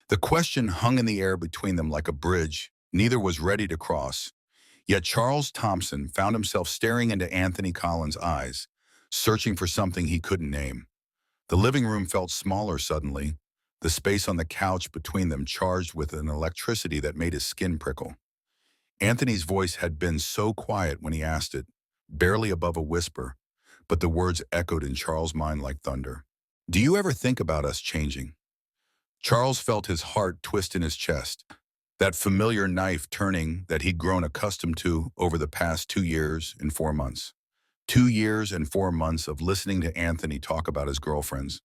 The question hung in the air between them like a bridge neither was ready to cross. Yet Charles Thompson found himself staring into Anthony Collins' eyes, searching for something he couldn't name. The living room felt smaller suddenly, the space on the couch between them charged with an electricity that made his skin prickle. Anthony's voice had been so quiet when he asked it, barely above a whisper, but the words echoed in Charles' mind like thunder. Do you ever think about us changing? Charles felt his heart twist in his chest, that familiar knife turning that he'd grown accustomed to over the past 2 years and 4 months. 2 years and 4 months of listening to Anthony talk about his girlfriends,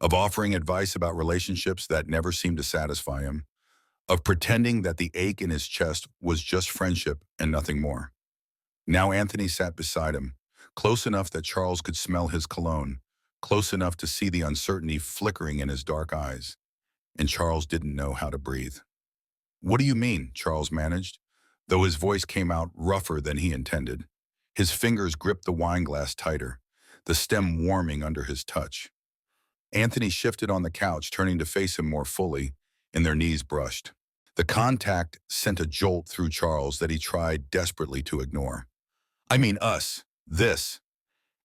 of offering advice about relationships that never seemed to satisfy him, of pretending that the ache in his chest was just friendship and nothing more. Now Anthony sat beside him, close enough that Charles could smell his cologne, close enough to see the uncertainty flickering in his dark eyes, and Charles didn't know how to breathe. What do you mean? Charles managed, though his voice came out rougher than he intended. His fingers gripped the wine glass tighter, the stem warming under his touch. Anthony shifted on the couch, turning to face him more fully, and their knees brushed. The contact sent a jolt through Charles that he tried desperately to ignore. I mean us, this.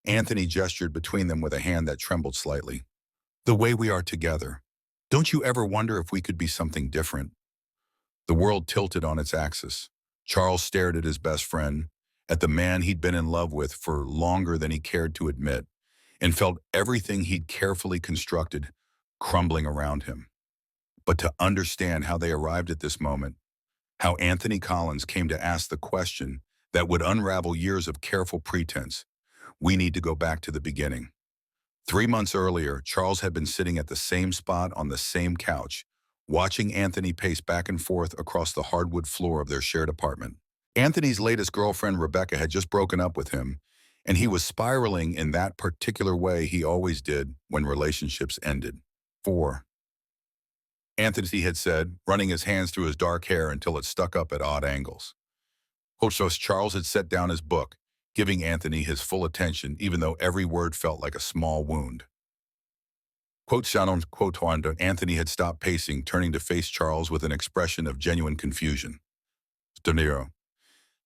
Anthony gestured between them with a hand that trembled slightly. The way we are together. Don't you ever wonder if we could be something different? The world tilted on its axis. Charles stared at his best friend, at the man he'd been in love with for longer than he cared to admit, and felt everything he'd carefully constructed crumbling around him. But to understand how they arrived at this moment, how Anthony Collins came to ask the question that would unravel years of careful pretense, we need to go back to the beginning. 3 months earlier, Charles had been sitting at the same spot on the same couch, watching Anthony pace back and forth across the hardwood floor of their shared apartment. Anthony's latest girlfriend, Rebecca, had just broken up with him, and he was spiraling in that particular way he always did when relationships ended. 4. Anthony had said, running his hands through his dark hair until it stuck up at odd angles. Charles had set down his book, giving Anthony his full attention, even though every word felt like a small wound. Anthony had stopped pacing, turning to face Charles with an expression of genuine confusion. De Niro.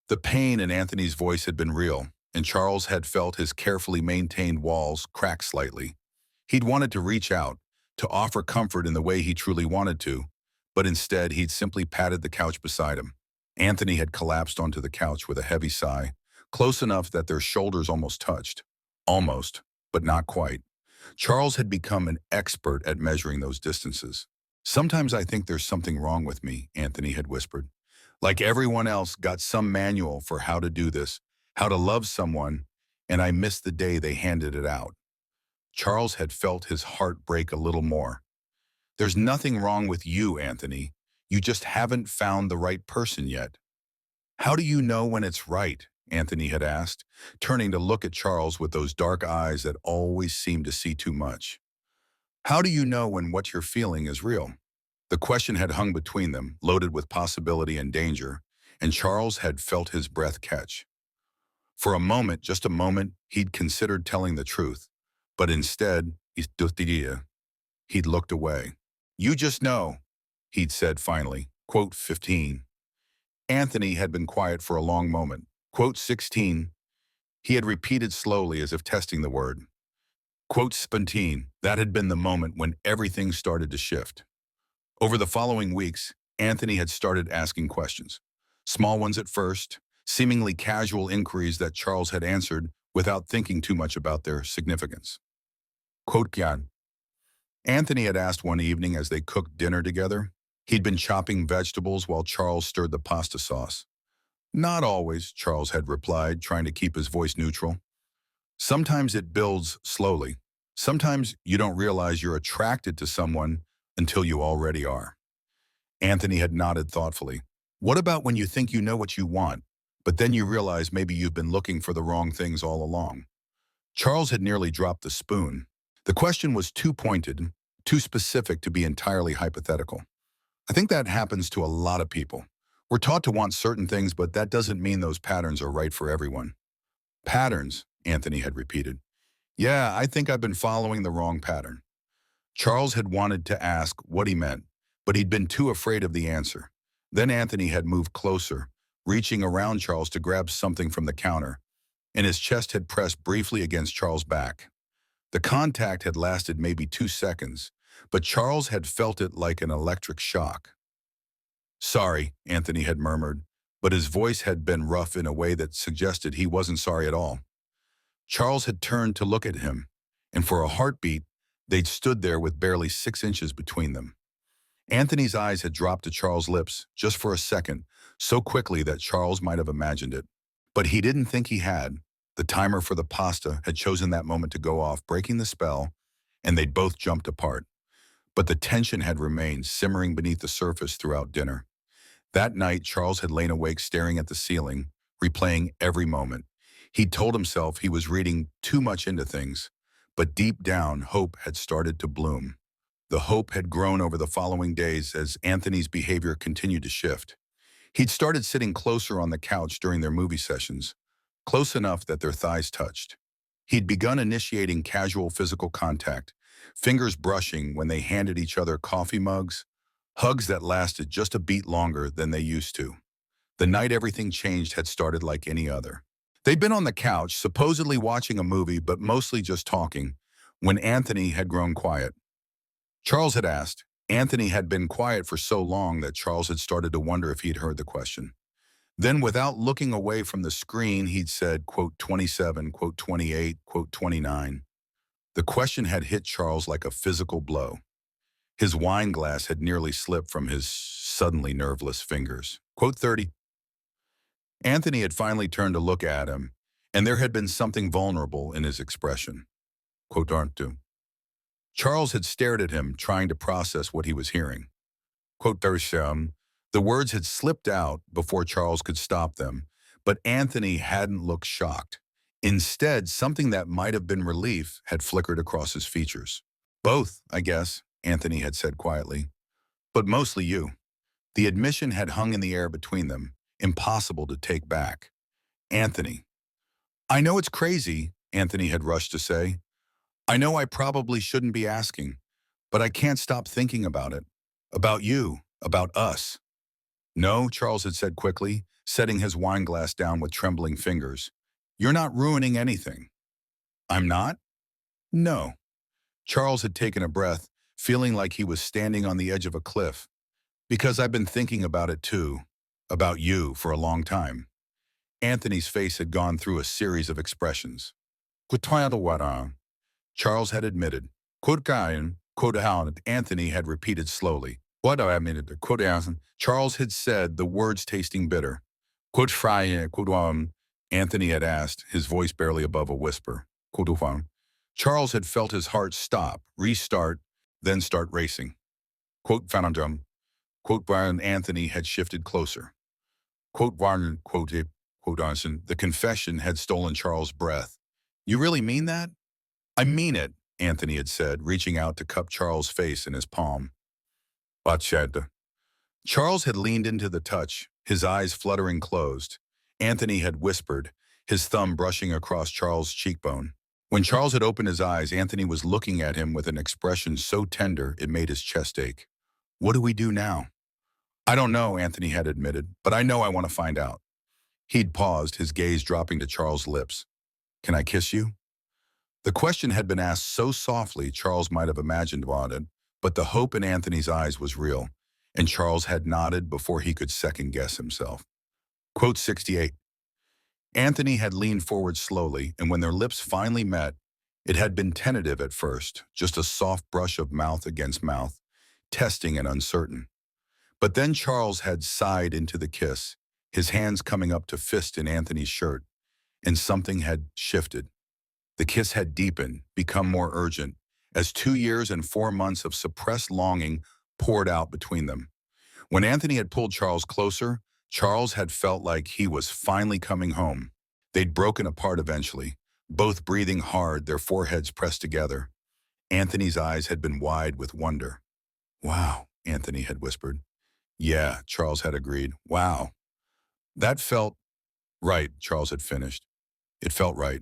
The pain in Anthony's voice had been real, and Charles had felt his carefully maintained walls crack slightly. He'd wanted to reach out, to offer comfort in the way he truly wanted to, but instead he'd simply patted the couch beside him. Anthony had collapsed onto the couch with a heavy sigh, close enough that their shoulders almost touched. Almost, but not quite. Charles had become an expert at measuring those distances. Sometimes I think there's something wrong with me, Anthony had whispered. Like everyone else, got some manual for how to do this, how to love someone, and I missed the day they handed it out. Charles had felt his heart break a little more. There's nothing wrong with you, Anthony. You just haven't found the right person yet. How do you know when it's right? Anthony had asked, turning to look at Charles with those dark eyes that always seemed to see too much. How do you know when what you're feeling is real? The question had hung between them, loaded with possibility and danger, and Charles had felt his breath catch. For a moment, just a moment, he'd considered telling the truth, but instead, he'd looked away. You just know, he'd said finally. Quote 15. Anthony had been quiet for a long moment. Quote 16. He had repeated slowly as if testing the word. Quote 17. That had been the moment when everything started to shift. Over the following weeks, Anthony had started asking questions. Small ones at first, seemingly casual inquiries that Charles had answered without thinking too much about their significance. Quote Gyan. Anthony had asked one evening as they cooked dinner together. He'd been chopping vegetables while Charles stirred the pasta sauce. Not always, Charles had replied, trying to keep his voice neutral. Sometimes it builds slowly. Sometimes you don't realize you're attracted to someone until you already are. Anthony had nodded thoughtfully. What about when you think you know what you want, but then you realize maybe you've been looking for the wrong things all along? Charles had nearly dropped the spoon. The question was too pointed, too specific to be entirely hypothetical. I think that happens to a lot of people. We're taught to want certain things, but that doesn't mean those patterns are right for everyone. Patterns, Anthony had repeated. Yeah, I think I've been following the wrong pattern. Charles had wanted to ask what he meant, but he'd been too afraid of the answer. Then Anthony had moved closer, reaching around Charles to grab something from the counter, and his chest had pressed briefly against Charles' back. The contact had lasted maybe 2 seconds, but Charles had felt it like an electric shock. "Sorry," Anthony had murmured, but his voice had been rough in a way that suggested he wasn't sorry at all. Charles had turned to look at him, and for a heartbeat, they'd stood there with barely 6 inches between them. Anthony's eyes had dropped to Charles' lips just for a second, so quickly that Charles might have imagined it. But he didn't think he had. The timer for the pasta had chosen that moment to go off, breaking the spell, and they'd both jumped apart. But the tension had remained, simmering beneath the surface throughout dinner. That night, Charles had lain awake staring at the ceiling, replaying every moment. He'd told himself he was reading too much into things, but deep down, hope had started to bloom. The hope had grown over the following days as Anthony's behavior continued to shift. He'd started sitting closer on the couch during their movie sessions, close enough that their thighs touched. He'd begun initiating casual physical contact, fingers brushing when they handed each other coffee mugs, hugs that lasted just a beat longer than they used to. The night everything changed had started like any other. They'd been on the couch, supposedly watching a movie, but mostly just talking, when Anthony had grown quiet. Charles had asked. Anthony had been quiet for so long that Charles had started to wonder if he'd heard the question. Then, without looking away from the screen, he'd said, quote, 27, quote, 28, quote, 29. The question had hit Charles like a physical blow. His wine glass had nearly slipped from his suddenly nerveless fingers. Quote 30. Anthony had finally turned to look at him, and there had been something vulnerable in his expression. Quote, aren't you? Charles had stared at him, trying to process what he was hearing. Quote, Bersham. The words had slipped out before Charles could stop them, but Anthony hadn't looked shocked. Instead, something that might have been relief had flickered across his features. Both, I guess, Anthony had said quietly. But mostly you. The admission had hung in the air between them, impossible to take back. Anthony. I know it's crazy, Anthony had rushed to say. I know I probably shouldn't be asking, but I can't stop thinking about it. About you, about us. No, Charles had said quickly, setting his wine glass down with trembling fingers. You're not ruining anything. I'm not? No. Charles had taken a breath, feeling like he was standing on the edge of a cliff. Because I've been thinking about it too. About you for a long time. Anthony's face had gone through a series of expressions. Charles had admitted. Anthony had repeated slowly. What I mean, Charles had said, the words tasting bitter. Anthony had asked, his voice barely above a whisper. Charles had felt his heart stop, restart, then start racing. Anthony had shifted closer. The confession had stolen Charles' breath. You really mean that? I mean it, Anthony had said, reaching out to cup Charles' face in his palm. Charles had leaned into the touch, his eyes fluttering closed. Anthony had whispered, his thumb brushing across Charles' cheekbone. When Charles had opened his eyes, Anthony was looking at him with an expression so tender it made his chest ache. What do we do now? I don't know, Anthony had admitted, but I know I want to find out. He'd paused, his gaze dropping to Charles' lips. Can I kiss you? The question had been asked so softly Charles might have imagined it, but the hope in Anthony's eyes was real, and Charles had nodded before he could second-guess himself. Quote 68. Anthony had leaned forward slowly, and when their lips finally met, it had been tentative at first, just a soft brush of mouth against mouth, testing and uncertain. But then Charles had sighed into the kiss, his hands coming up to fist in Anthony's shirt, and something had shifted. The kiss had deepened, become more urgent, as 2 years and 4 months of suppressed longing poured out between them. When Anthony had pulled Charles closer, Charles had felt like he was finally coming home. They'd broken apart eventually, both breathing hard, their foreheads pressed together. Anthony's eyes had been wide with wonder. Wow, Anthony had whispered. Yeah, Charles had agreed. Wow. That felt right, Charles had finished. It felt right.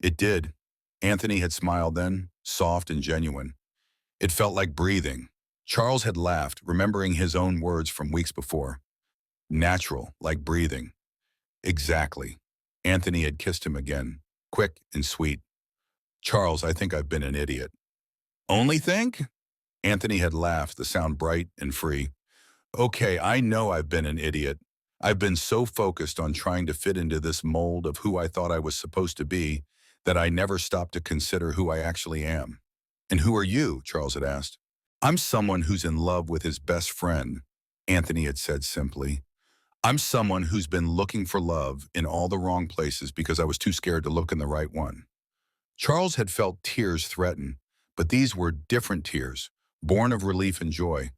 It did. Anthony had smiled then, soft and genuine. It felt like breathing. Charles had laughed, remembering his own words from weeks before. Natural, like breathing. Exactly. Anthony had kissed him again, quick and sweet. Charles, I think I've been an idiot. Only think? Anthony had laughed, the sound bright and free. Okay, I know I've been an idiot. I've been so focused on trying to fit into this mold of who I thought I was supposed to be that I never stopped to consider who I actually am. And who are you? Charles had asked. I'm someone who's in love with his best friend, Anthony had said simply. I'm someone who's been looking for love in all the wrong places because I was too scared to look in the right one. Charles had felt tears threaten, but these were different tears, born of relief and joy.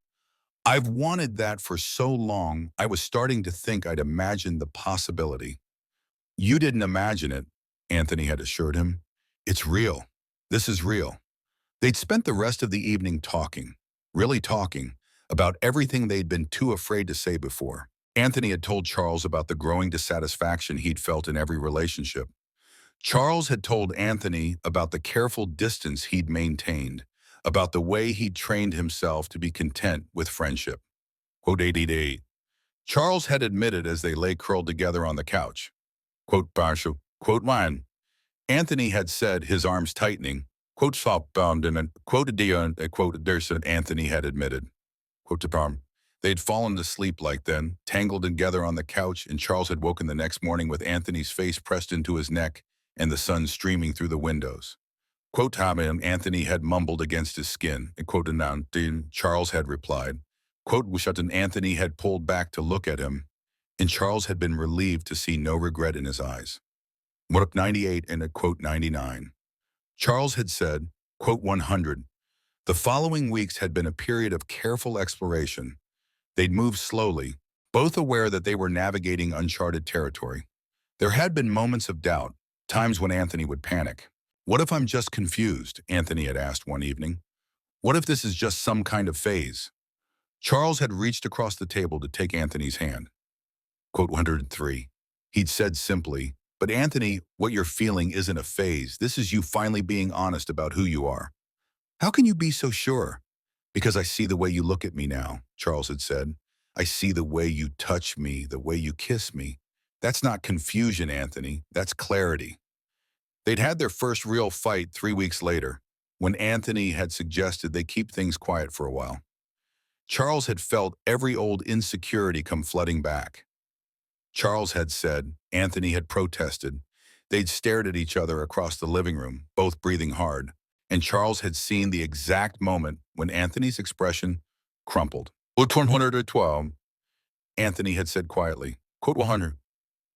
I've wanted that for so long, I was starting to think I'd imagined the possibility. You didn't imagine it, Anthony had assured him. It's real. This is real. They'd spent the rest of the evening talking, really talking, about everything they'd been too afraid to say before. Anthony had told Charles about the growing dissatisfaction he'd felt in every relationship. Charles had told Anthony about the careful distance he'd maintained, about the way he'd trained himself to be content with friendship. Quote 88. Charles had admitted as they lay curled together on the couch. Quote partial. Quote mine. Anthony had said, his arms tightening. Quote soft-bound and quote Dion, quote Derson, Anthony had admitted. Quote to Parm. They'd fallen to sleep like then, tangled together on the couch, and Charles had woken the next morning with Anthony's face pressed into his neck and the sun streaming through the windows. Quote Tom and Anthony had mumbled against his skin, and quote Anantin, Charles had replied. Quote Wishatan, Anthony had pulled back to look at him, and Charles had been relieved to see no regret in his eyes. Quote 98 and a quote 99. Charles had said, quote 100, the following weeks had been a period of careful exploration. They'd moved slowly, both aware that they were navigating uncharted territory. There had been moments of doubt, times when Anthony would panic. What if I'm just confused? Anthony had asked one evening. What if this is just some kind of phase? Charles had reached across the table to take Anthony's hand. Quote 103. He'd said simply, but Anthony, what you're feeling isn't a phase. This is you finally being honest about who you are. How can you be so sure? Because I see the way you look at me now, Charles had said. I see the way you touch me, the way you kiss me. That's not confusion, Anthony. That's clarity. They'd had their first real fight 3 weeks later, when Anthony had suggested they keep things quiet for a while. Charles had felt every old insecurity come flooding back. Charles had said, Anthony had protested. They'd stared at each other across the living room, both breathing hard, and Charles had seen the exact moment when Anthony's expression crumpled. Quote 112, Anthony had said quietly. Quote 100.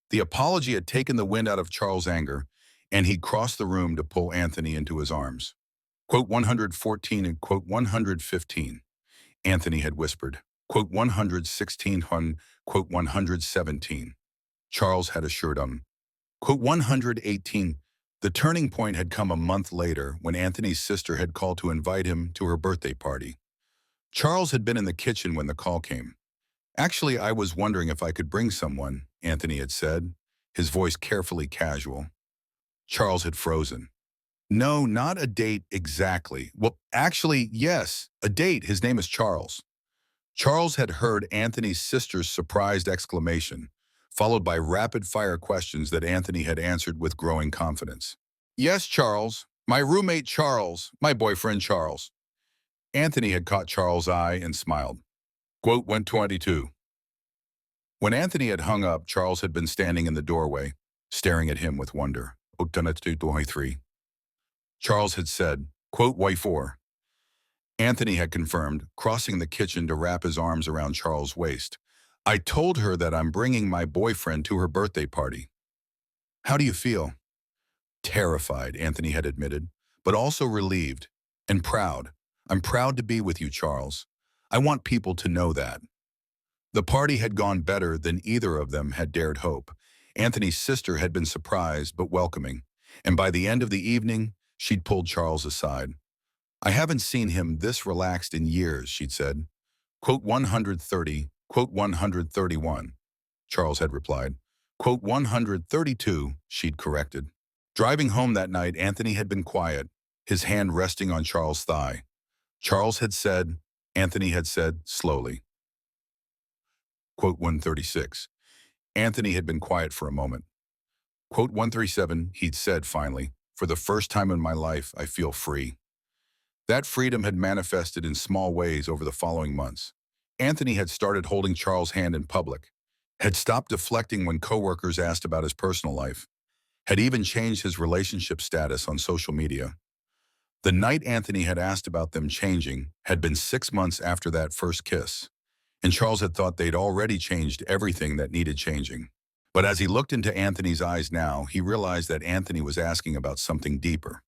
The apology had taken the wind out of Charles' anger, and he'd crossed the room to pull Anthony into his arms. Quote 114 and quote 115. Anthony had whispered. Quote 116 on quote 117. Charles had assured him. Quote 118. The turning point had come a month later when Anthony's sister had called to invite him to her birthday party. Charles had been in the kitchen when the call came. Actually, I was wondering if I could bring someone, Anthony had said, his voice carefully casual. Charles had frozen. No, not a date exactly. Well, actually, yes, a date. His name is Charles. Charles had heard Anthony's sister's surprised exclamation, followed by rapid-fire questions that Anthony had answered with growing confidence. Yes, Charles. My roommate Charles. My boyfriend Charles. Anthony had caught Charles' eye and smiled. Quote 122. When Anthony had hung up, Charles had been standing in the doorway, staring at him with wonder. Quote 223. Charles had said, quote Y4. Anthony had confirmed, crossing the kitchen to wrap his arms around Charles' waist. I told her that I'm bringing my boyfriend to her birthday party. How do you feel? Terrified, Anthony had admitted, but also relieved and proud. I'm proud to be with you, Charles. I want people to know that. The party had gone better than either of them had dared hope. Anthony's sister had been surprised but welcoming, and by the end of the evening, she'd pulled Charles aside. I haven't seen him this relaxed in years, she'd said. Quote 130, quote 131, Charles had replied. Quote 132, she'd corrected. Driving home that night, Anthony had been quiet, his hand resting on Charles' thigh. Charles had said, Anthony had said slowly. Quote 136. Anthony had been quiet for a moment. Quote 137, he'd said finally, for the first time in my life, I feel free. That freedom had manifested in small ways over the following months. Anthony had started holding Charles' hand in public, had stopped deflecting when coworkers asked about his personal life, had even changed his relationship status on social media. The night Anthony had asked about them changing had been 6 months after that first kiss, and Charles had thought they'd already changed everything that needed changing. But as he looked into Anthony's eyes now, he realized that Anthony was asking about something deeper.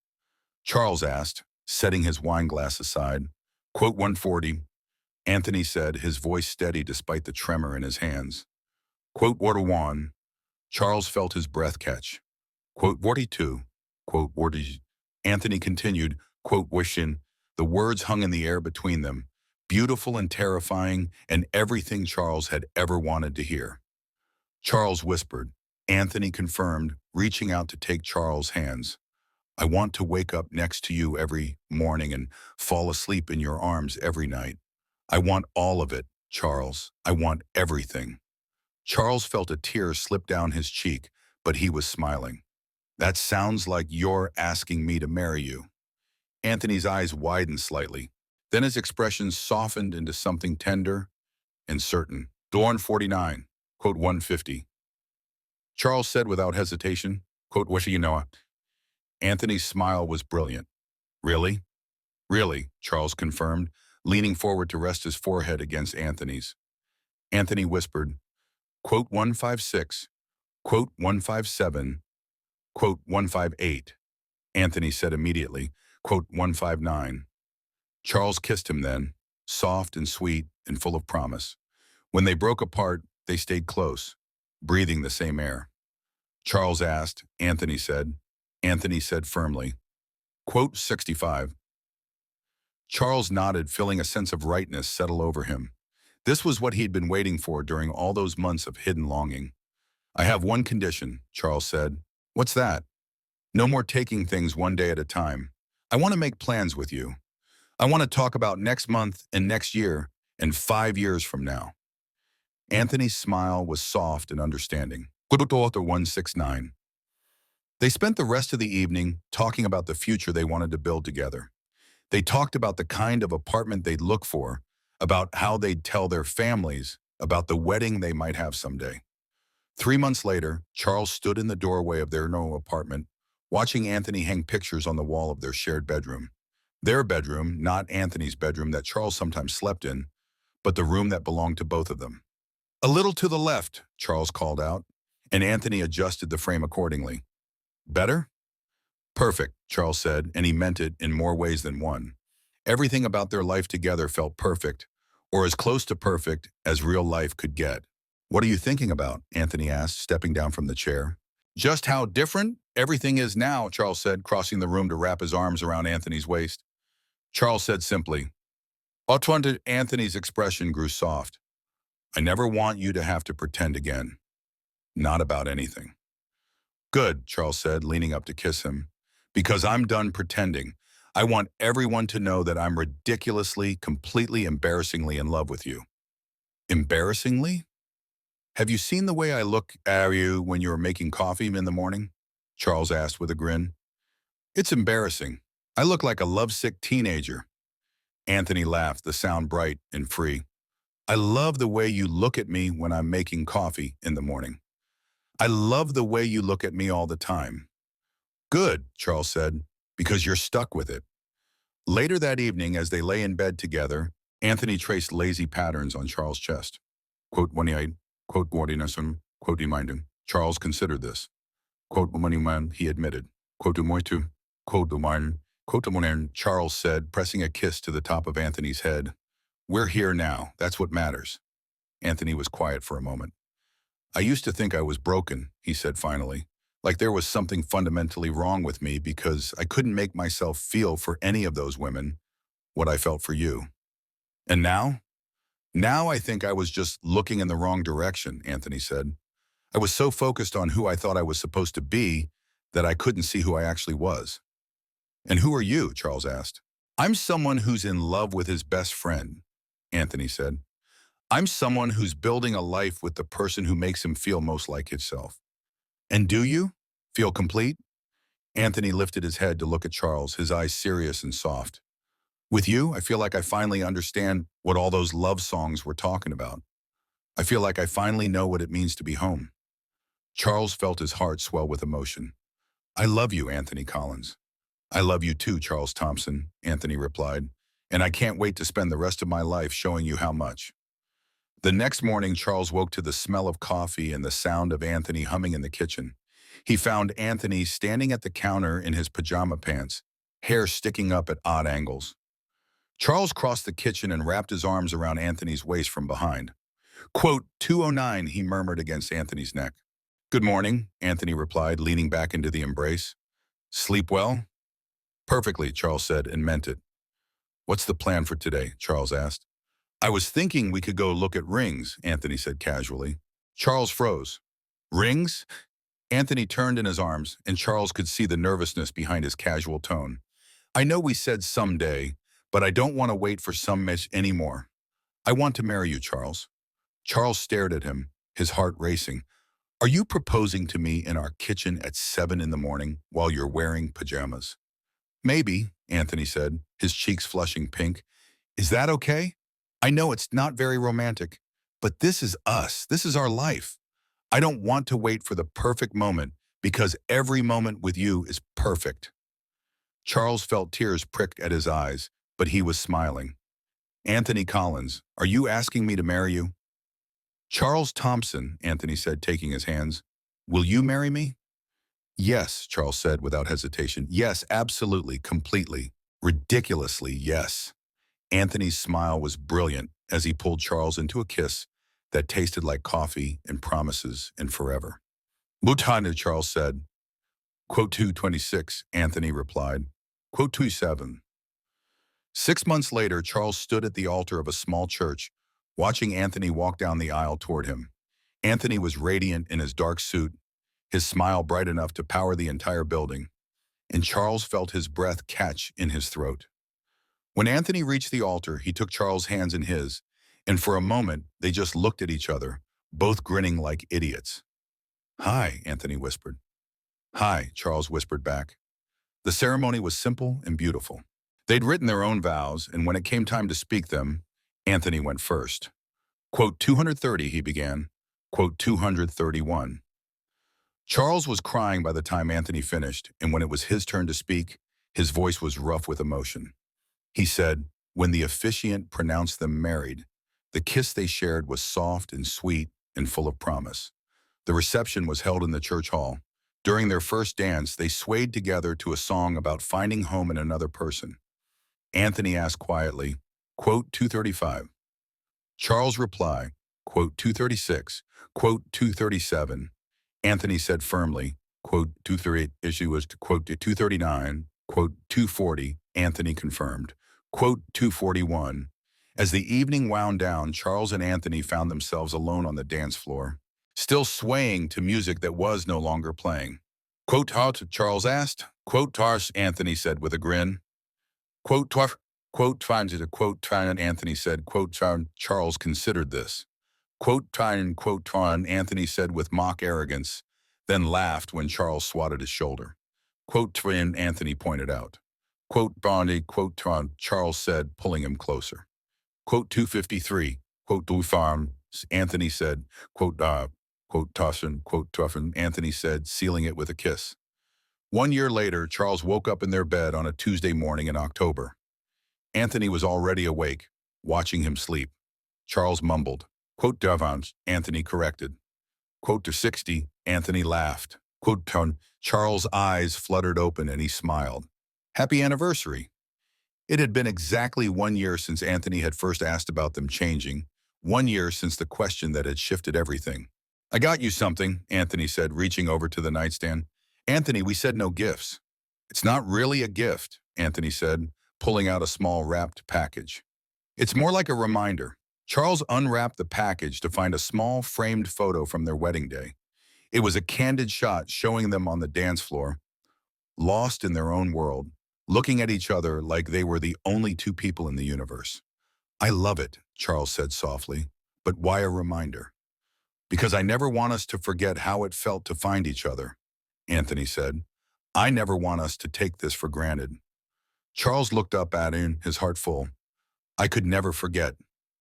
Charles asked, setting his wine glass aside. Quote 140, Anthony said, his voice steady despite the tremor in his hands. Quote 141, Charles felt his breath catch. Quote 42, quote 40, Anthony continued, quote wishing, the words hung in the air between them, beautiful and terrifying, and everything Charles had ever wanted to hear. Charles whispered. Anthony confirmed, reaching out to take Charles' hands. I want to wake up next to you every morning and fall asleep in your arms every night. I want all of it, Charles. I want everything. Charles felt a tear slip down his cheek, but he was smiling. That sounds like you're asking me to marry you. Anthony's eyes widened slightly. Then his expression softened into something tender and certain. Dawn 49, quote 150. Charles said without hesitation, quote, what do you know? Anthony's smile was brilliant. Really? Really, Charles confirmed, leaning forward to rest his forehead against Anthony's. Anthony whispered, quote 156, quote 157, quote 158. Anthony said immediately, quote 159. Charles kissed him then, soft and sweet and full of promise. When they broke apart, they stayed close, breathing the same air. Charles asked, Anthony said firmly, quote 65. Charles nodded, feeling a sense of rightness settle over him. This was what he'd been waiting for during all those months of hidden longing. I have one condition, Charles said. What's that? No more taking things one day at a time. I want to make plans with you. I want to talk about next month and next year and 5 years from now. Anthony's smile was soft and understanding. Good author 169. They spent the rest of the evening talking about the future they wanted to build together. They talked about the kind of apartment they'd look for, about how they'd tell their families, about the wedding they might have someday. 3 months later, Charles stood in the doorway of their new apartment, watching Anthony hang pictures on the wall of their shared bedroom. Their bedroom, not Anthony's bedroom that Charles sometimes slept in, but the room that belonged to both of them. A little to the left, Charles called out, and Anthony adjusted the frame accordingly. Better? Perfect, Charles said, and he meant it in more ways than one. Everything about their life together felt perfect, or as close to perfect as real life could get. What are you thinking about? Anthony asked, stepping down from the chair. Just how different everything is now, Charles said, crossing the room to wrap his arms around Anthony's waist. Charles said simply. Anthony's expression grew soft. I never want you to have to pretend again. Not about anything. Good, Charles said, leaning up to kiss him. Because I'm done pretending. I want everyone to know that I'm ridiculously, completely embarrassingly in love with you. Embarrassingly? Have you seen the way I look at you when you were making coffee in the morning? Charles asked with a grin. It's embarrassing. I look like a lovesick teenager. Anthony laughed, the sound bright and free. I love the way you look at me when I'm making coffee in the morning. I love the way you look at me all the time. Good, Charles said, because you're stuck with it. Later that evening, as they lay in bed together, Anthony traced lazy patterns on Charles' chest. Quote, "Waniai," quote, "Guardinasum," quote, "Remindum." Charles considered this. Quote, "Maniman," he admitted. Quote, "Moitu," quote, "Dumarn," quote, "Dumarn," Charles said, pressing a kiss to the top of Anthony's head. We're here now. That's what matters. Anthony was quiet for a moment. I used to think I was broken, he said finally, like there was something fundamentally wrong with me because I couldn't make myself feel for any of those women what I felt for you. And now? Now I think I was just looking in the wrong direction, Anthony said. I was so focused on who I thought I was supposed to be that I couldn't see who I actually was. And who are you? Charles asked. I'm someone who's in love with his best friend. Anthony said. I'm someone who's building a life with the person who makes him feel most like himself. And do you feel complete? Anthony lifted his head to look at Charles, his eyes serious and soft. With you, I feel like I finally understand what all those love songs were talking about. I feel like I finally know what it means to be home. Charles felt his heart swell with emotion. I love you, Anthony Collins. I love you too, Charles Thompson, Anthony replied, and I can't wait to spend the rest of my life showing you how much. The next morning, Charles woke to the smell of coffee and the sound of Anthony humming in the kitchen. He found Anthony standing at the counter in his pajama pants, hair sticking up at odd angles. Charles crossed the kitchen and wrapped his arms around Anthony's waist from behind. Quote, 209, he murmured against Anthony's neck. Good morning, Anthony replied, leaning back into the embrace. Sleep well? Perfectly, Charles said, and meant it. What's the plan for today? Charles asked. I was thinking we could go look at rings, Anthony said casually. Charles froze. Rings? Anthony turned in his arms, and Charles could see the nervousness behind his casual tone. I know we said someday, but I don't want to wait for some mitch anymore. I want to marry you, Charles. Charles stared at him, his heart racing. Are you proposing to me in our kitchen at 7 in the morning while you're wearing pajamas? Maybe, Anthony said, his cheeks flushing pink. Is that okay? I know it's not very romantic, but this is us. This is our life. I don't want to wait for the perfect moment because every moment with you is perfect. Charles felt tears prick at his eyes, but he was smiling. Anthony Collins, are you asking me to marry you? Charles Thompson, Anthony said, taking his hands. Will you marry me? Yes, Charles said without hesitation. Yes, absolutely, completely, ridiculously, yes. Anthony's smile was brilliant as he pulled Charles into a kiss that tasted like coffee and promises and forever. Mutana, Charles said. Quote 226, Anthony replied. Quote 27. 6 months later, Charles stood at the altar of a small church, watching Anthony walk down the aisle toward him. Anthony was radiant in his dark suit, his smile bright enough to power the entire building, and Charles felt his breath catch in his throat. When Anthony reached the altar, he took Charles' hands in his, and for a moment, they just looked at each other, both grinning like idiots. Hi, Anthony whispered. Hi, Charles whispered back. The ceremony was simple and beautiful. They'd written their own vows, and when it came time to speak them, Anthony went first. Quote 230, he began. Quote 231. Charles was crying by the time Anthony finished, and when it was his turn to speak, his voice was rough with emotion. He said, when the officiant pronounced them married, the kiss they shared was soft and sweet and full of promise. The reception was held in the church hall. During their first dance, they swayed together to a song about finding home in another person. Anthony asked quietly, quote 235. Charles replied, quote 236, quote 237. Anthony said firmly, quote 238, issue was to quote 239, quote 240, Anthony confirmed, quote 241. As the evening wound down, Charles and Anthony found themselves alone on the dance floor, still swaying to music that was no longer playing. Quote hot, Charles asked. Quote tarsh, Anthony said with a grin. Quote twarf, quote fine to quote tine, Anthony said. Quote Charles considered this. Quote tine, quote tron, Anthony said with mock arrogance, then laughed when Charles swatted his shoulder. Quote twin, Anthony pointed out. Quote Bonnie, quote tron, Charles said, pulling him closer. Quote 253, quote do farm, Anthony said, quote quote tossin, quote tuffin, Anthony said, sealing it with a kiss. 1 year later, Charles woke up in their bed on a Tuesday morning in October. Anthony was already awake, watching him sleep. Charles mumbled. Quote Davans, Anthony corrected. Quote to 60, Anthony laughed. Quote ton, Charles' eyes fluttered open and he smiled. Happy anniversary. It had been exactly 1 year since Anthony had first asked about them changing, 1 year since the question that had shifted everything. I got you something, Anthony said, reaching over to the nightstand. Anthony, we said no gifts. It's not really a gift, Anthony said, pulling out a small wrapped package. It's more like a reminder. Charles unwrapped the package to find a small framed photo from their wedding day. It was a candid shot showing them on the dance floor, lost in their own world, looking at each other like they were the only two people in the universe. I love it, Charles said softly. But why a reminder? Because I never want us to forget how it felt to find each other, Anthony said. I never want us to take this for granted. Charles looked up at him, his heart full. I could never forget.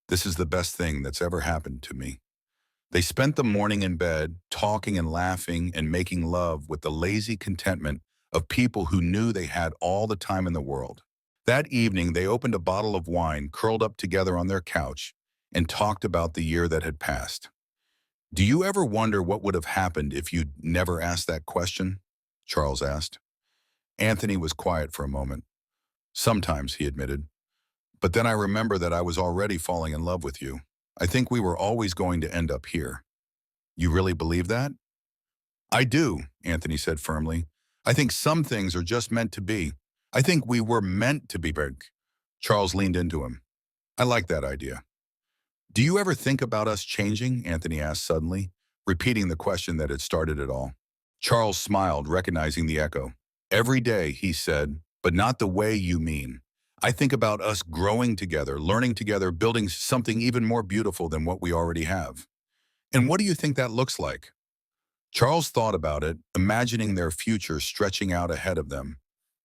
This is the best thing that's ever happened to me. They spent the morning in bed, talking and laughing and making love with the lazy contentment of people who knew they had all the time in the world. That evening, they opened a bottle of wine, curled up together on their couch, and talked about the year that had passed. Do you ever wonder what would have happened if you'd never asked that question? Charles asked. Anthony was quiet for a moment. Sometimes, he admitted. But then I remember that I was already falling in love with you. I think we were always going to end up here. You really believe that? I do, Anthony said firmly. I think some things are just meant to be. I think we were meant to be big. Charles leaned into him. I like that idea. Do you ever think about us changing? Anthony asked suddenly, repeating the question that had started it all. Charles smiled, recognizing the echo. Every day, he said, but not the way you mean. I think about us growing together, learning together, building something even more beautiful than what we already have. And what do you think that looks like? Charles thought about it, imagining their future stretching out ahead of them.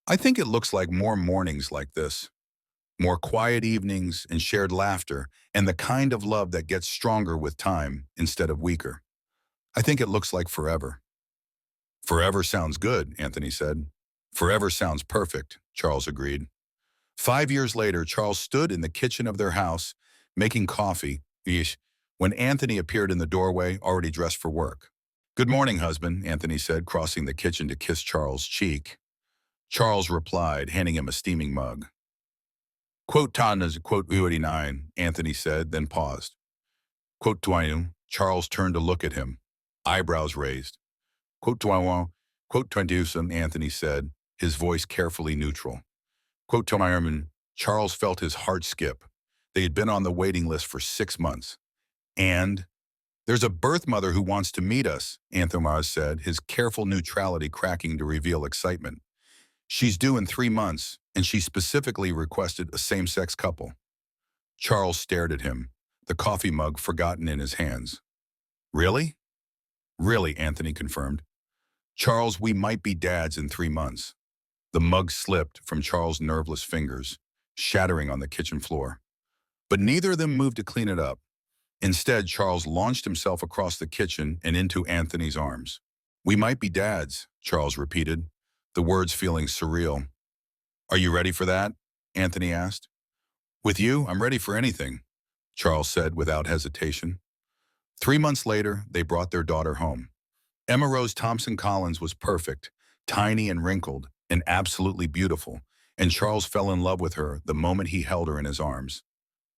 I think it looks like more mornings like this, more quiet evenings and shared laughter, and the kind of love that gets stronger with time instead of weaker. I think it looks like forever. Forever sounds good, Anthony said. Forever sounds perfect, Charles agreed. 5 years later, Charles stood in the kitchen of their house, making coffee, when Anthony appeared in the doorway, already dressed for work. Good morning, husband, Anthony said, crossing the kitchen to kiss Charles' cheek. Charles replied, handing him a steaming mug. Quote Tana's quote 89, Anthony said, then paused. Quote Tuanu, Charles turned to look at him, eyebrows raised. Quote Tuanu, quote Twandusum, Anthony said, his voice carefully neutral. Quote Tomayerman, Charles felt his heart skip. They had been on the waiting list for 6 months. And there's a birth mother who wants to meet us, Anthony said, his careful neutrality cracking to reveal excitement. She's due in 3 months, and she specifically requested a same-sex couple. Charles stared at him, the coffee mug forgotten in his hands. Really? Really, Anthony confirmed. Charles, we might be dads in 3 months. The mug slipped from Charles' nerveless fingers, shattering on the kitchen floor. But neither of them moved to clean it up. Instead, Charles launched himself across the kitchen and into Anthony's arms. We might be dads, Charles repeated, the words feeling surreal. Are you ready for that? Anthony asked. With you, I'm ready for anything, Charles said without hesitation. 3 months later, they brought their daughter home. Emma Rose Thompson Collins was perfect, tiny and wrinkled, and absolutely beautiful, and Charles fell in love with her the moment he held her in his arms.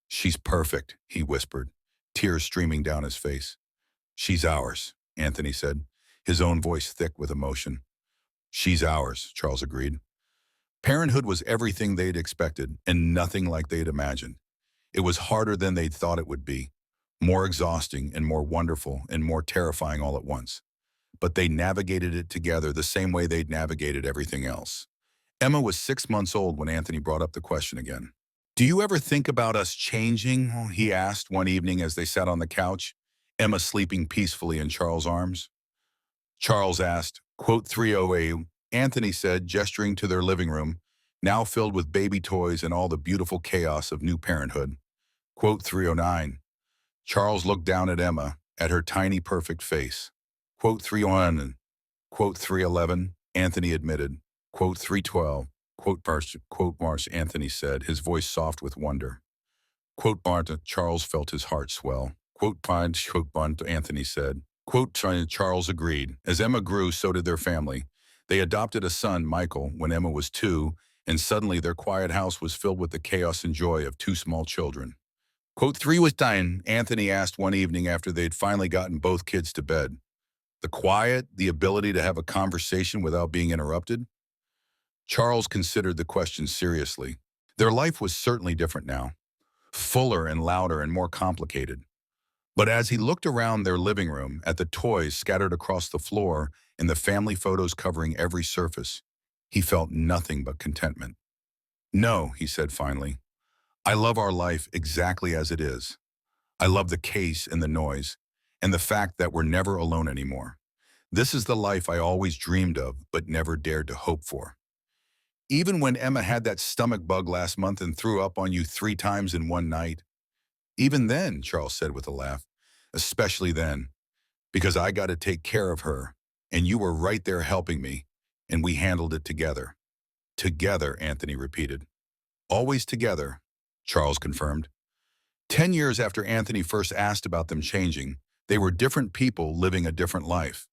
She's perfect, he whispered, tears streaming down his face. She's ours, Anthony said, his own voice thick with emotion. She's ours, Charles agreed. Parenthood was everything they'd expected and nothing like they'd imagined. It was harder than they'd thought it would be, more exhausting and more wonderful and more terrifying all at once. But they navigated it together the same way they'd navigated everything else. Emma was 6 months old when Anthony brought up the question again. Do you ever think about us changing? He asked one evening as they sat on the couch, Emma sleeping peacefully in Charles' arms. Charles asked, quote 308, Anthony said, gesturing to their living room, now filled with baby toys and all the beautiful chaos of new parenthood. Quote 309. Charles looked down at Emma, at her tiny perfect face. Quote 301 and quote 311, Anthony admitted. Quote 312, quote Marsh, Anthony said, his voice soft with wonder. Quote Barta, Charles felt his heart swell. Quote Bond, Anthony said. Quote Charles agreed. As Emma grew, so did their family. They adopted a son, Michael, when Emma was 2, and suddenly their quiet house was filled with the chaos and joy of 2 small children. Quote 3 was dying, Anthony asked one evening after they'd finally gotten both kids to bed. The quiet, the ability to have a conversation without being interrupted? Charles considered the question seriously. Their life was certainly different now, fuller and louder and more complicated. But as he looked around their living room at the toys scattered across the floor and the family photos covering every surface, he felt nothing but contentment. No, he said finally, I love our life exactly as it is. I love the case and the noise, and the fact that we're never alone anymore. This is the life I always dreamed of, but never dared to hope for. Even when Emma had that stomach bug last month and threw up on you 3 times in one night, even then, Charles said with a laugh, especially then, because I got to take care of her, and you were right there helping me, and we handled it together. Together, Anthony repeated. Always together, Charles confirmed. 10 years after Anthony first asked about them changing, they were different people living a different life.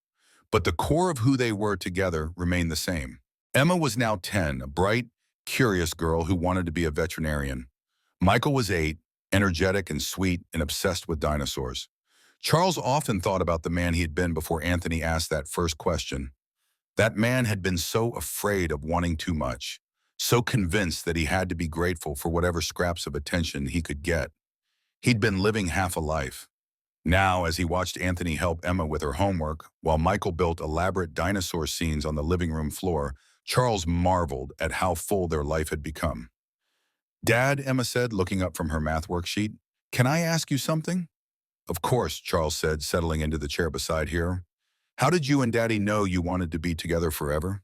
But the core of who they were together remained the same. Emma was now 10, a bright, curious girl who wanted to be a veterinarian. Michael was 8, energetic and sweet and obsessed with dinosaurs. Charles often thought about the man he had been before Anthony asked that first question. That man had been so afraid of wanting too much, so convinced that he had to be grateful for whatever scraps of attention he could get. He'd been living half a life. Now, as he watched Anthony help Emma with her homework, while Michael built elaborate dinosaur scenes on the living room floor, Charles marveled at how full their life had become. "Dad," Emma said, looking up from her math worksheet, "can I ask you something?" "Of course," Charles said, settling into the chair beside her. "How did you and Daddy know you wanted to be together forever?"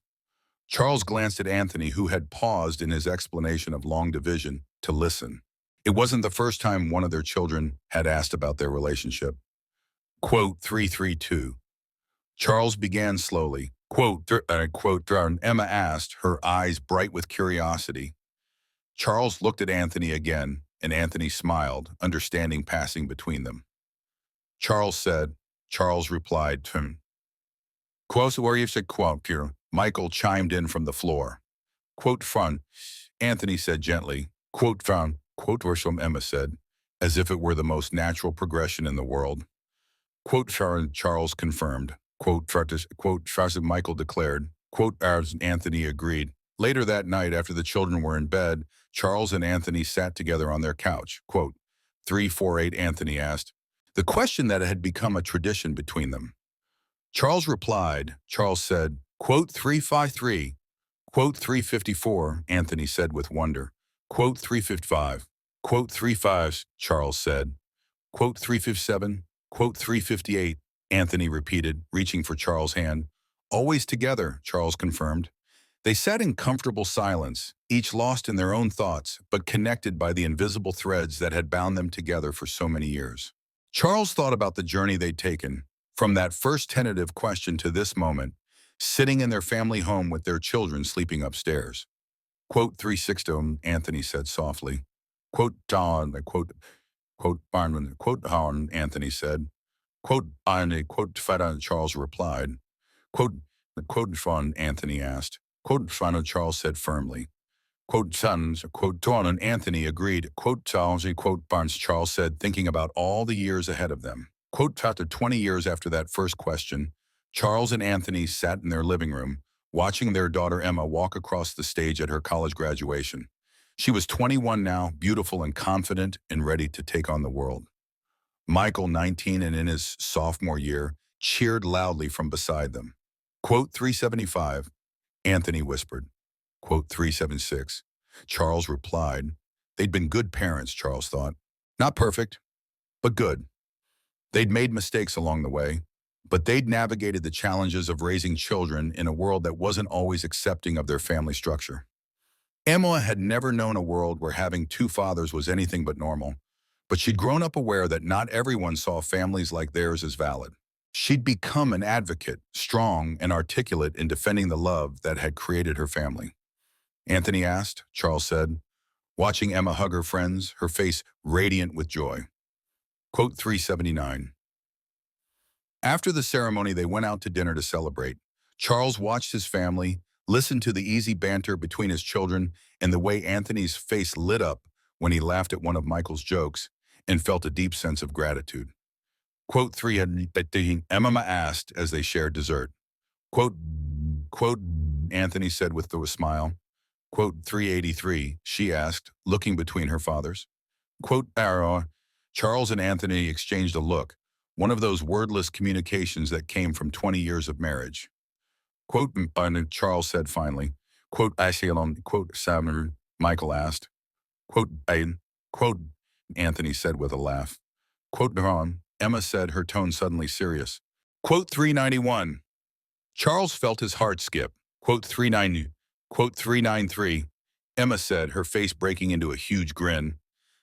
Charles glanced at Anthony, who had paused in his explanation of long division to listen. It wasn't the first time one of their children had asked about their relationship. Quote 332. Charles began slowly. Emma asked, her eyes bright with curiosity. Charles looked at Anthony again, and Anthony smiled, understanding passing between them. Charles replied, Quote, where you said quote, here. Michael chimed in from the floor. Quote, fun, Anthony said gently. Quote, found, quote, from Emma said, as if it were the most natural progression in the world. Quote, Charles confirmed. Quote, Michael declared. Quote, as Anthony agreed. Later that night, after the children were in bed, Charles and Anthony sat together on their couch. Quote, 348, Anthony asked. The question that had become a tradition between them. Charles said, quote, 353. Quote, 354, Anthony said with wonder. Quote, 355. Quote, 35, Charles said. Quote, 357. Quote, 358, Anthony repeated, reaching for Charles' hand. Always together, Charles confirmed. They sat in comfortable silence, each lost in their own thoughts, but connected by the invisible threads that had bound them together for so many years. Charles thought about the journey they'd taken, from that first tentative question to this moment, sitting in their family home with their children sleeping upstairs. Quote, 360, Anthony said softly. Quote, Don, Barnman, quote, Don, Anthony said. Quote, Fada, Charles replied. Quote, Fun, Anthony asked. Quote, Fana, Charles said firmly. Quote, Sons, quote, Dawn, and Anthony agreed. Quote, Charles, quote, Barnes, Charles said, thinking about all the years ahead of them. Quote, after 20 years after that first question, Charles and Anthony sat in their living room, watching their daughter Emma walk across the stage at her college graduation. She was 21 now, beautiful and confident and ready to take on the world. Michael, 19 and in his sophomore year, cheered loudly from beside them. Quote, 375, Anthony whispered. Quote, 376. Charles replied. They'd been good parents, Charles thought. Not perfect, but good. They'd made mistakes along the way, but they'd navigated the challenges of raising children in a world that wasn't always accepting of their family structure. Emma had never known a world where having two fathers was anything but normal, but she'd grown up aware that not everyone saw families like theirs as valid. She'd become an advocate, strong and articulate in defending the love that had created her family. Anthony asked, Charles said, watching Emma hug her friends, her face radiant with joy. Quote 379. After the ceremony, they went out to dinner to celebrate. Charles watched his family, listened to the easy banter between his children, and the way Anthony's face lit up when he laughed at one of Michael's jokes, and felt a deep sense of gratitude. Quote 315, Emma asked as they shared dessert. Quote, Anthony said with a smile. Quote 383, she asked, looking between her fathers. Quote, Charles and Anthony exchanged a look, one of those wordless communications that came from 20 years of marriage. Quote, Charles said finally. Quote, quote, Michael asked. Quote, Quote, Anthony said with a laugh. Quote, Ron, Emma said, her tone suddenly serious. Quote 391. Charles felt his heart skip. Quote 390. Quote 393. Emma said, her face breaking into a huge grin.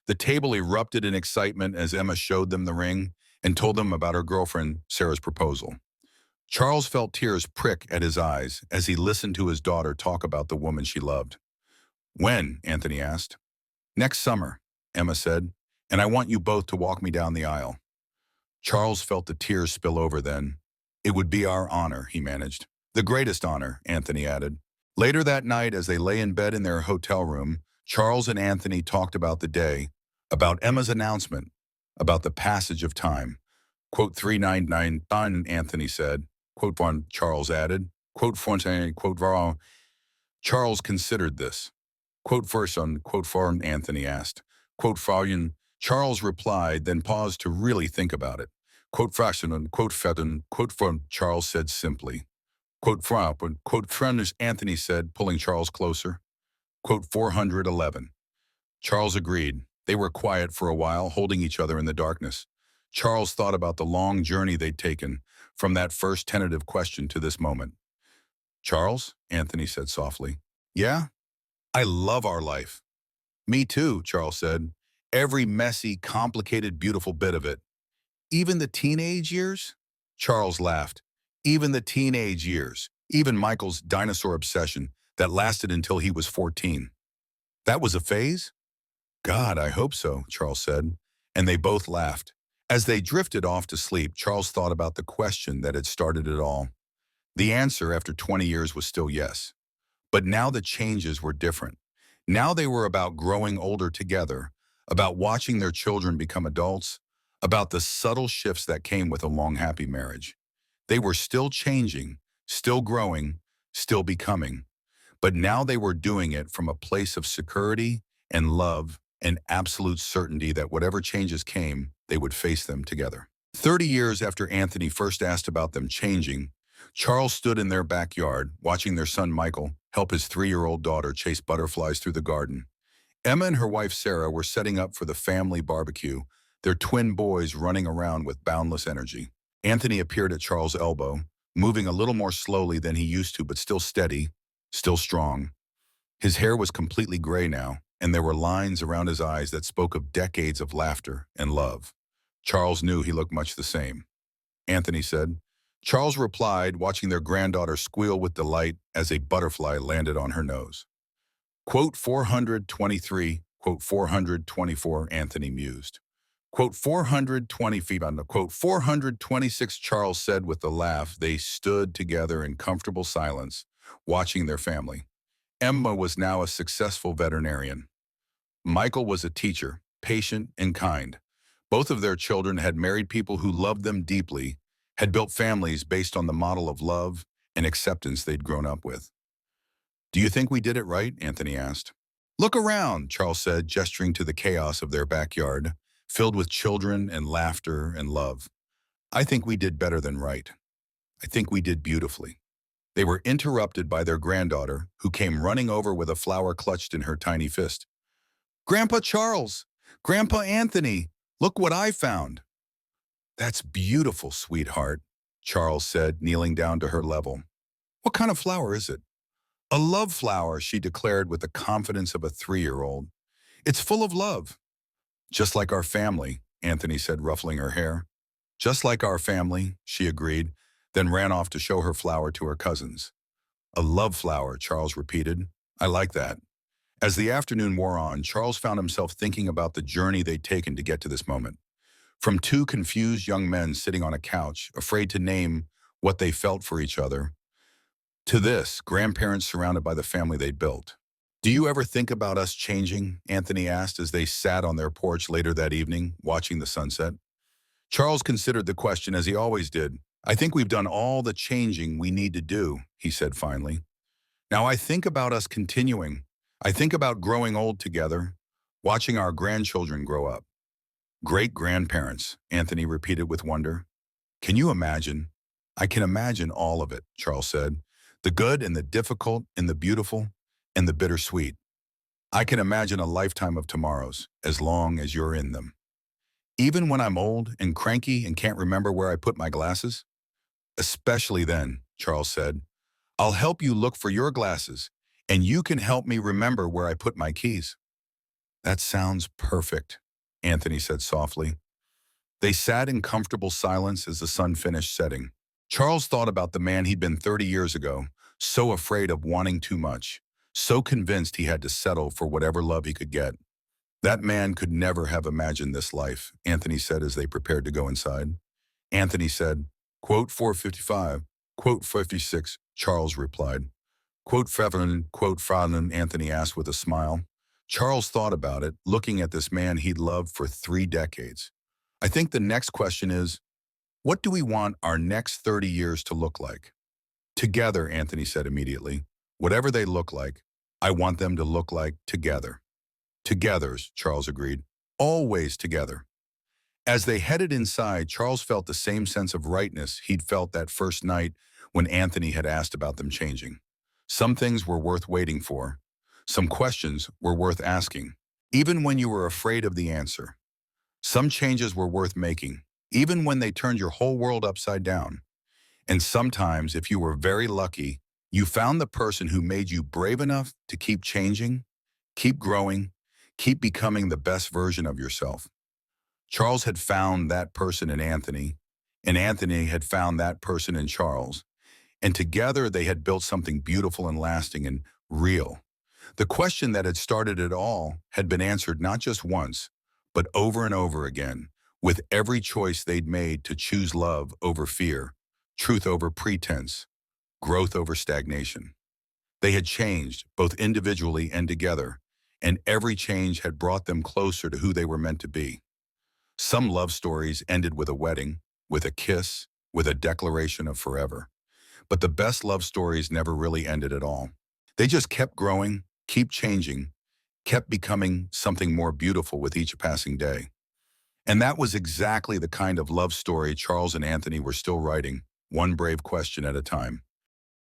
The table erupted in excitement as Emma showed them the ring and told them about her girlfriend, Sarah's proposal. Charles felt tears prick at his eyes as he listened to his daughter talk about the woman she loved. When? Anthony asked. Next summer, Emma said, and I want you both to walk me down the aisle. Charles felt the tears spill over then. It would be our honor, he managed. The greatest honor, Anthony added. Later that night, as they lay in bed in their hotel room, Charles and Anthony talked about the day, about Emma's announcement, about the passage of time. Quote 399, Anthony said. Quote 1, Charles added. Quote Fontaine, quote Varro. Charles considered this. Quote first on, quote for, Anthony asked. Quote Fabian. Charles replied, then paused to really think about it. Quote fraction and quote feten, quote from, Charles said simply. Quote frap and quote friend, Anthony said, pulling Charles closer. Quote 411. Charles agreed. They were quiet for a while, holding each other in the darkness. Charles thought about the long journey they'd taken, from that first tentative question to this moment. Charles, Anthony said softly. Yeah? I love our life. Me too, Charles said. Every messy, complicated, beautiful bit of it. Even the teenage years? Charles laughed. Even the teenage years. Even Michael's dinosaur obsession that lasted until he was 14. That was a phase? God, I hope so, Charles said. And they both laughed. As they drifted off to sleep, Charles thought about the question that had started it all. The answer after 20 years was still yes. But now the changes were different. Now they were about growing older together, about watching their children become adults, about the subtle shifts that came with a long, happy marriage. They were still changing, still growing, still becoming. But now they were doing it from a place of security and love and absolute certainty that whatever changes came, they would face them together. 30 years after Anthony first asked about them changing, Charles stood in their backyard, watching their son Michael help his 3-year-old daughter chase butterflies through the garden. Emma and her wife Sarah were setting up for the family barbecue, their twin boys running around with boundless energy. Anthony appeared at Charles' elbow, moving a little more slowly than he used to, but still steady, still strong. His hair was completely gray now, and there were lines around his eyes that spoke of decades of laughter and love. Charles knew he looked much the same. Anthony said. Charles replied, watching their granddaughter squeal with delight as a butterfly landed on her nose. Quote 423, quote 424, Anthony mused. Quote 420 feet on the quote 426, Charles said with a laugh. They stood together in comfortable silence, watching their family. Emma was now a successful veterinarian. Michael was a teacher, patient and kind. Both of their children had married people who loved them deeply, had built families based on the model of love and acceptance they'd grown up with. Do you think we did it right? Anthony asked. Look around, Charles said, gesturing to the chaos of their backyard, filled with children and laughter and love. I think we did better than right. I think we did beautifully. They were interrupted by their granddaughter, who came running over with a flower clutched in her tiny fist. Grandpa Charles! Grandpa Anthony! Look what I found! That's beautiful, sweetheart, Charles said, kneeling down to her level. What kind of flower is it? A love flower, she declared with the confidence of a 3-year-old. It's full of love. Just like our family, Anthony said, ruffling her hair. Just like our family, she agreed, then ran off to show her flower to her cousins. A love flower, Charles repeated. I like that. As the afternoon wore on, Charles found himself thinking about the journey they'd taken to get to this moment. From 2 confused young men sitting on a couch, afraid to name what they felt for each other, to this, grandparents surrounded by the family they'd built. Do you ever think about us changing? Anthony asked as they sat on their porch later that evening, watching the sunset. Charles considered the question as he always did. I think we've done all the changing we need to do, he said finally. Now I think about us continuing. I think about growing old together, watching our grandchildren grow up. Great-grandparents, Anthony repeated with wonder. Can you imagine? I can imagine all of it, Charles said. The good and the difficult and the beautiful and the bittersweet. I can imagine a lifetime of tomorrows, as long as you're in them. Even when I'm old and cranky and can't remember where I put my glasses? Especially then, Charles said. I'll help you look for your glasses, and you can help me remember where I put my keys. That sounds perfect, Anthony said softly. They sat in comfortable silence as the sun finished setting. Charles thought about the man he'd been 30 years ago, so afraid of wanting too much, so convinced he had to settle for whatever love he could get. That man could never have imagined this life, Anthony said as they prepared to go inside. Anthony said, quote 455, quote 56, Charles replied. Quote Fräulein, Anthony asked with a smile. Charles thought about it, looking at this man he'd loved for 3 decades. I think the next question is, what do we want our next 30 years to look like? Together, Anthony said immediately. Whatever they look like, I want them to look like together. Togethers, Charles agreed. Always together. As they headed inside, Charles felt the same sense of rightness he'd felt that first night when Anthony had asked about them changing. Some things were worth waiting for. Some questions were worth asking, even when you were afraid of the answer. Some changes were worth making, even when they turned your whole world upside down. And sometimes, if you were very lucky, you found the person who made you brave enough to keep changing, keep growing, keep becoming the best version of yourself. Charles had found that person in Anthony, and Anthony had found that person in Charles, and together they had built something beautiful and lasting and real. The question that had started it all had been answered not just once, but over and over again, with every choice they'd made to choose love over fear, truth over pretense, growth over stagnation. They had changed, both individually and together, and every change had brought them closer to who they were meant to be. Some love stories ended with a wedding, with a kiss, with a declaration of forever. But the best love stories never really ended at all. They just kept growing, kept changing, kept becoming something more beautiful with each passing day. And that was exactly the kind of love story Charles and Anthony were still writing, one brave question at a time.